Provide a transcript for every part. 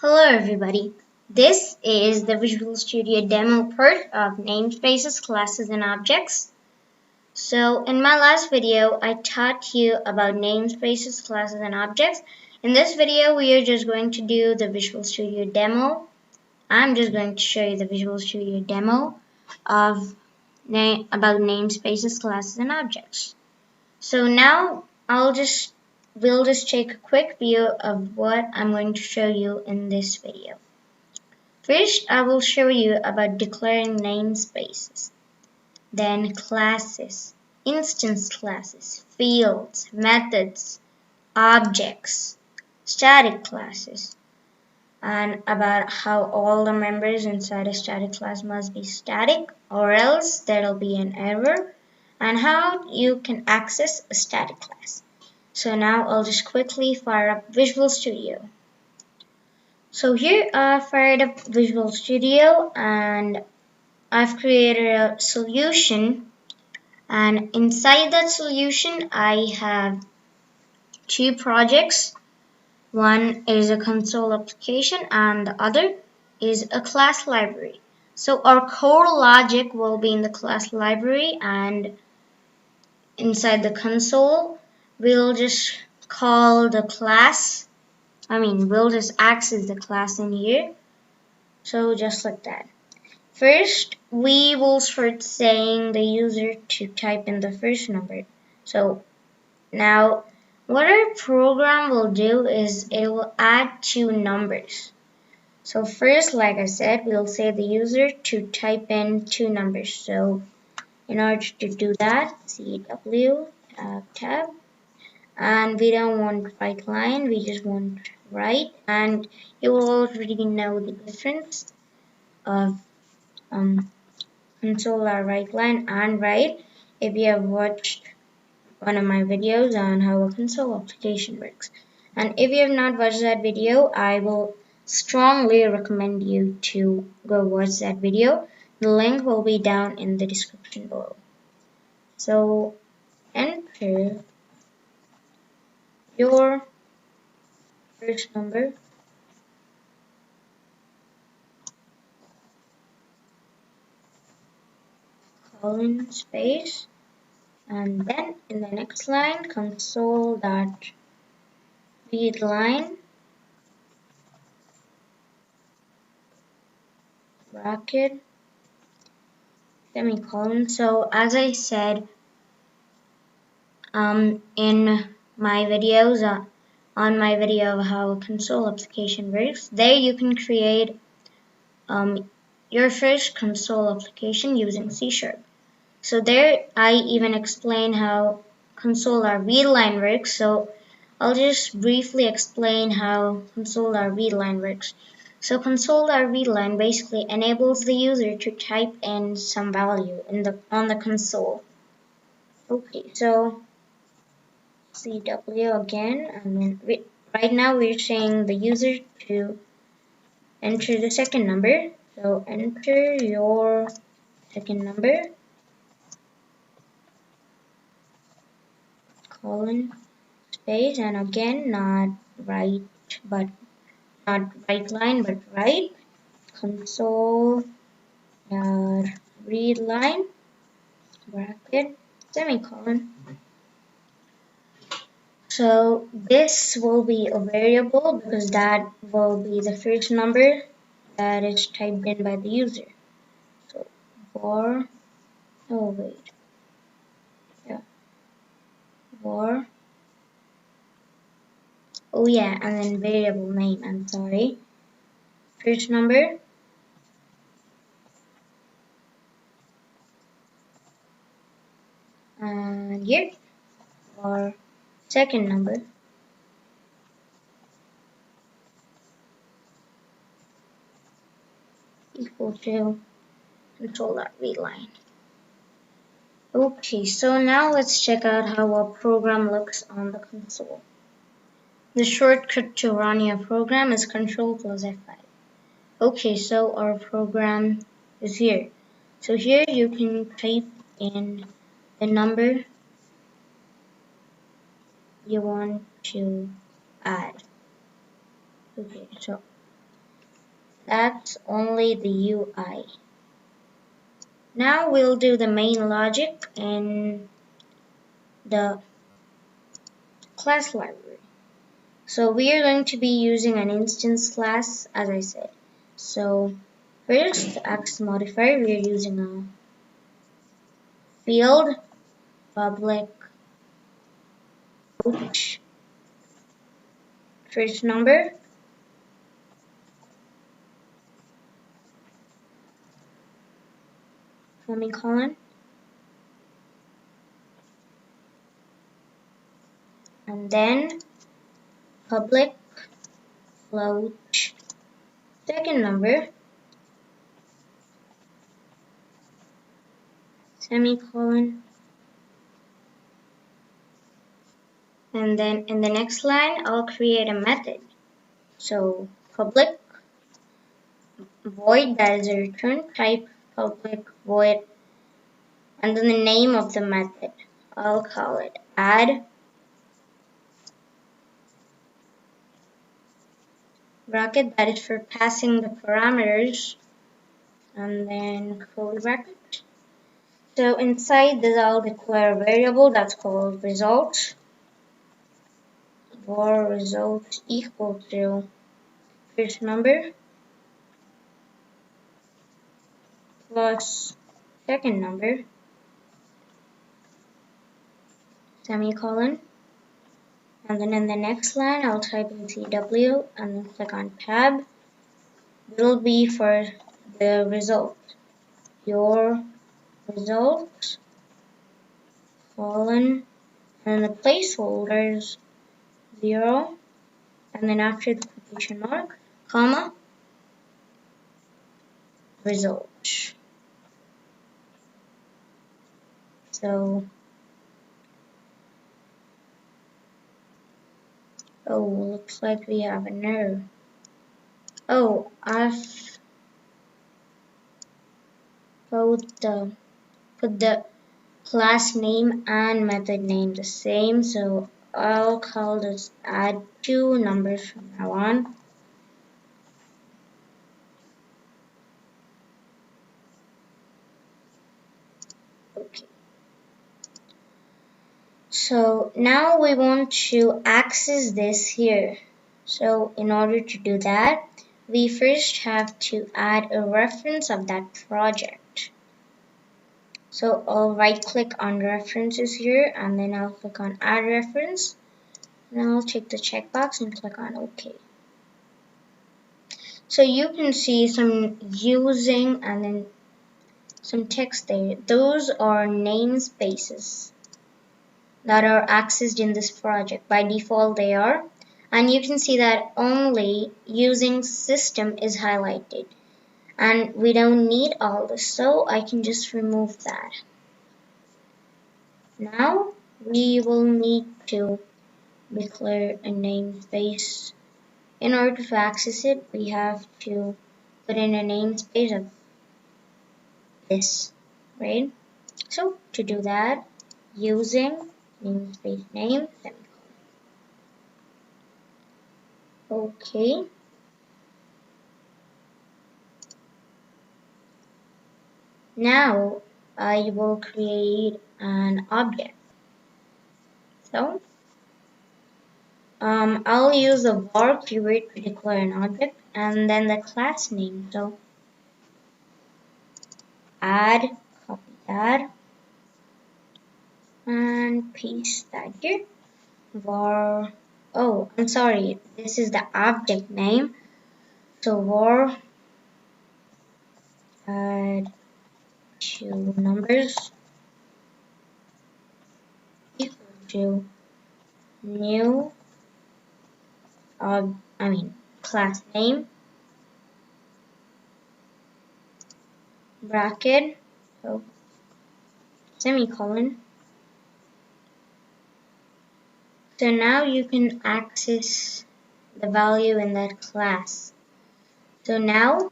Hello everybody. This is the Visual Studio demo part of Namespaces, Classes and Objects. So in my last video, I taught you about namespaces, classes and objects. In this video, we are just going to do the Visual Studio demo. I'm just going to show you the Visual Studio demo of about namespaces, classes and objects. So now we'll just take a quick view of what I'm going to show you in this video. First, I will show you about declaring namespaces, then classes, instance classes, fields, methods, objects, static classes, and about how all the members inside a static class must be static or else there'll be an error, and how you can access a static class. So now I'll just quickly fire up Visual Studio. So here I fired up Visual Studio and I've created a solution, and inside that solution I have two projects. One is a console application and the other is a class library. So our core logic will be in the class library, and inside the console we'll just call the class. We'll just access the class in here. So just like that. First, we will start saying the user to type in the first number. So now what our program will do is it will add two numbers. So first, like I said, we'll say the user to type in two numbers. So in order to do that, CW tab, and we don't want right line, we just want right, and you will already know the difference of console or right line and right if you have watched one of my videos on how a console application works. And if you have not watched that video, I will strongly recommend you to go watch that video. The link will be down in the description below. So enter your first number, colon space, and then in the next line console dot read line bracket semicolon. So as I said in my videos on my video of how a console application works, there you can create your first console application using C#. So there I even explain how console or read line works. So I'll just briefly explain how console or read line works. So console or read line basically enables the user to type in some value on the console. Okay, so CW again, and then right now we're saying the user to enter the second number. So enter your second number, colon space, and again not right line but right, console read line bracket semicolon. So this will be a variable because that will be the first number that is typed in by the user. So var, and then variable name, I'm sorry, first number, and here var second number, equal to console.read line. Okay, so now let's check out how our program looks on the console. The shortcut to run your program is Ctrl plus F5. Okay, so our program is here. So here you can type in the number you want to add. Okay, so That's only the UI. Now we'll do the main logic in the class library. So we are going to be using an instance class, as I said. So first, access modifier, we are using a field public coach first number, semicolon, and then public float second number, semicolon, and then in the next line I'll create a method. So public void, that is a return type, public void, and then the name of the method. I'll call it add bracket, that is for passing the parameters, and then curly bracket. So inside this I'll declare a variable that's called result, var result equal to first number plus second number, semicolon, and then in the next line I'll type in CW and then click on tab. Will be for the result, your result, colon, and the placeholders 0, and then after the quotation mark, comma, result. So, oh, looks like we have an error. Oh, I've put the class name and method name the same, so I'll call this add two numbers from now on. Okay. So now we want to access this here. So in order to do that, we first have to add a reference of that project. So I'll right click on references here and then I'll click on add reference. And I'll check the checkbox and click on OK. So you can see some using and then some text there. Those are namespaces that are accessed in this project. By default they are. And you can see that only using system is highlighted. And we don't need all this, so I can just remove that. Now we will need to declare a namespace. In order to access it, we have to put in a namespace of this, right? So to do that, using namespace name, okay. Now I will create an object. So I'll use the var keyword to declare an object and then the class name. So add, copy that, and paste that here. Var, oh, I'm sorry, this is the object name. So var add two numbers equal to new class name bracket, so semicolon. So now you can access the value in that class. So now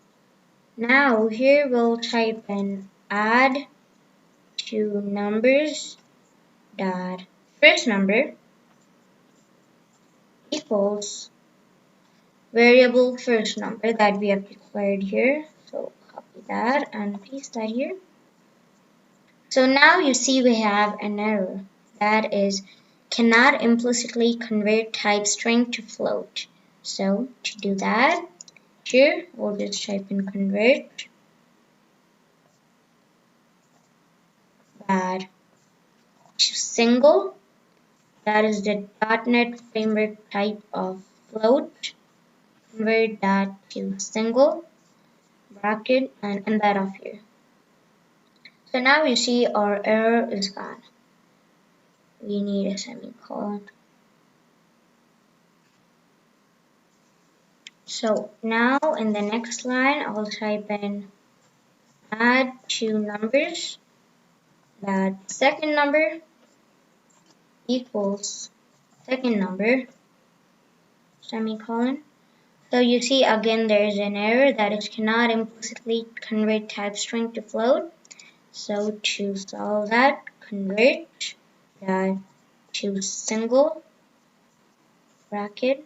here we'll type in add two numbers dot first number equals variable first number that we have declared here. So copy that and paste that here. So now you see we have an error that is cannot implicitly convert type string to float. So to do that, here we'll just type in convert that to single. That is the .NET framework type of float. Convert that to single bracket and end that off here. So now you see our error is gone. We need a semicolon. So now in the next line, I'll type in add two numbers. That second number equals second number, semicolon. So you see again there is an error that it cannot implicitly convert type string to float. So to solve that, convert that to single bracket,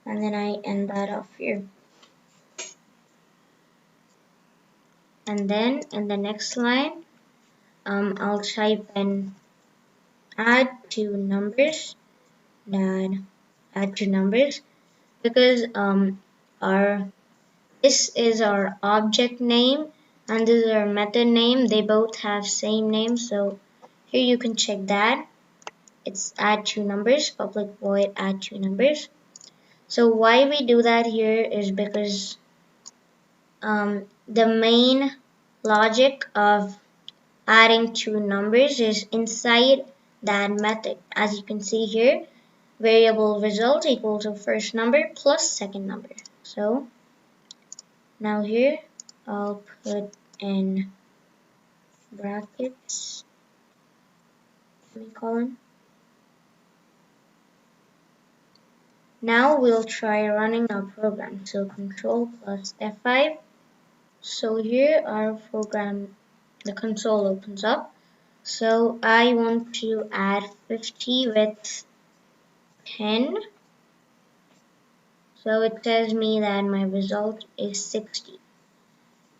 and then I end that off here. And then in the next line, I'll type in add two numbers, that add two numbers, because this is our object name and this is our method name. They both have same name, so here you can check that. It's add two numbers, public void add two numbers. So why we do that here is because the main logic of adding two numbers is inside that method. As you can see here, variable result equals to first number plus second number. So now here I'll put in brackets, semicolon. Now we'll try running our program. So Control plus F5. So here our program, the console opens up. So I want to add 50 with 10. So it tells me that my result is 60.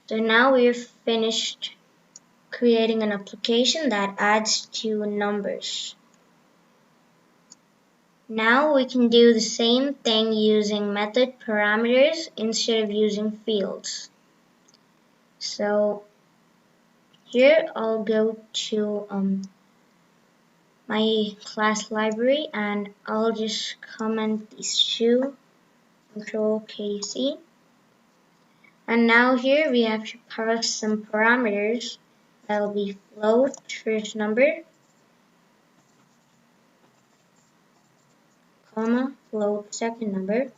So now we've finished creating an application that adds two numbers. Now we can do the same thing using method parameters instead of using fields. So here I'll go to my class library and I'll just comment these two, Control KC. And now here we have to pass some parameters. That'll be float first number, comma, float second number.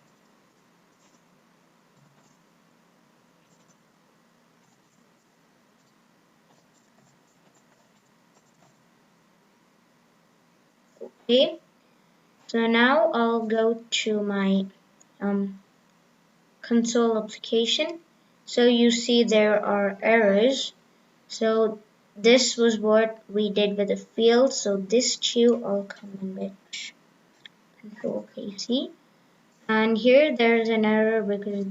Okay, so now I'll go to my console application. So you see there are errors. So this was what we did with the field. So this two I'll comment with Control KC. And here there's an error because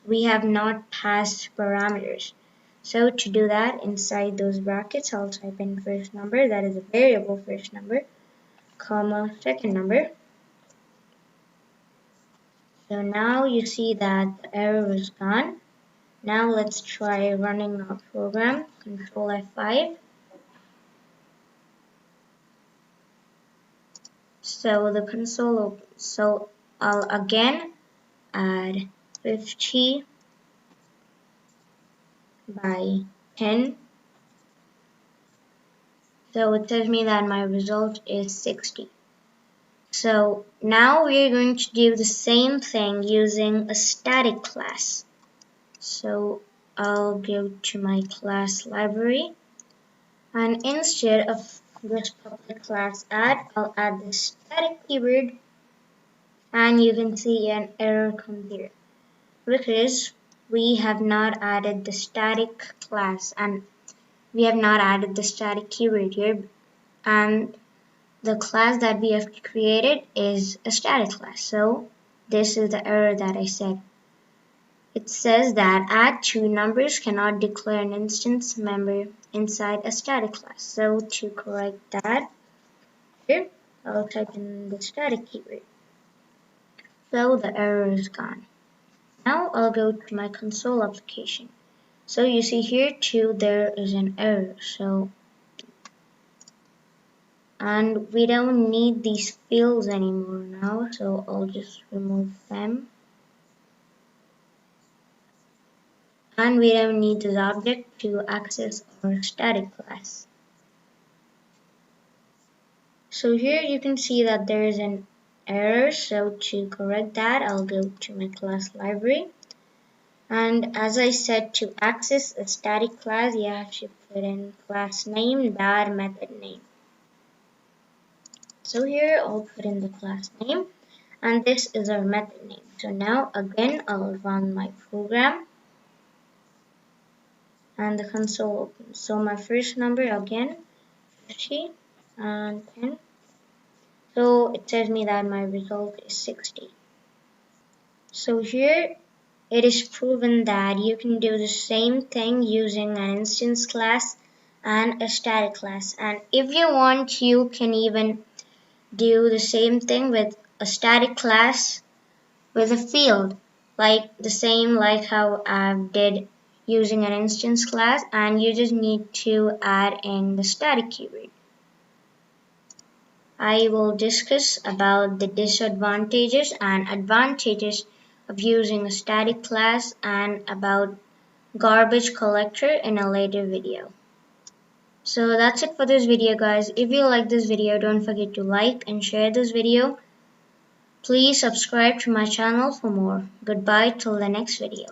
we have not passed parameters. So to do that, inside those brackets, I'll type in first number, that is a variable first number, comma second number. So now you see that the error is gone. Now let's try running our program. Control F5. So the console opens. So I'll again add 50 by 10. So it tells me that my result is 60. So now we're going to do the same thing using a static class. So I'll go to my class library and instead of this public class add, I'll add the static keyword and you can see an error come here because we have not added the static class and we have not added the static keyword here, and the class that we have created is a static class. So this is the error that I said. It says that add two numbers cannot declare an instance member inside a static class. So to correct that, here I'll type in the static keyword. So the error is gone. Now I'll go to my console application. So you see here too there is an error. And we don't need these fields anymore now, so I'll just remove them. And we don't need this object to access our static class. So here you can see that there is an error. So to correct that, I'll go to my class library. And as I said, to access a static class, you have to put in class name dot method name. So here I'll put in the class name, and this is our method name. So now again I'll run my program, and the console opens. So my first number again 50 and 10. So it tells me that my result is 60. So here it is proven that you can do the same thing using an instance class and a static class. And if you want, you can even do the same thing with a static class with a field, like the same like how I did using an instance class, and you just need to add in the static keyword. I will discuss about the disadvantages and advantages of using a static class and about garbage collector in a later video. So that's it for this video, guys. If you like this video, don't forget to like and share this video. Please subscribe to my channel for more. Goodbye till the next video.